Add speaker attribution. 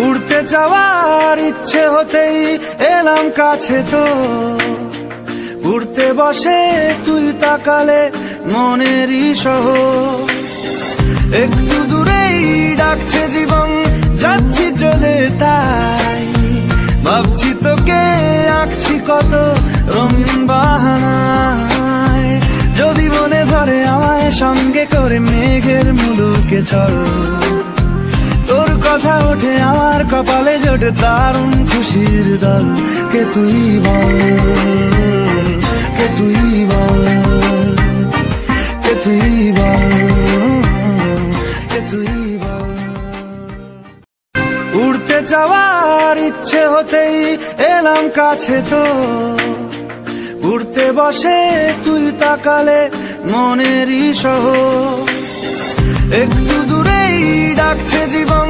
Speaker 1: উড়তে যাওয়ার ইচ্ছে হতেই এলাম কাছে তো, উড়তে বসে তুই তাকালে মনেরই শহর। একটু দূরেই ডাকছে জীবন, যাচ্ছি চলে তাই ভাবছি তোকে আঁকছি কত রঙিন বাহানায়। যদি মনে ধরে আমায় সঙ্গে করে মেঘের মুলুকে চল, তোর কথা ওঠে আমার কপালে জোটে দারুণ খুশির দল। কে তুই বল, কে তুই বল, কে তুই বল, কে তুই বল। উড়তে যাওয়ার ইচ্ছে হতেই এলাম কাছে তো, উড়তে বসে তুই তাকালে মনেরই শহর। একটু দূরেই ডাকছে জীবন,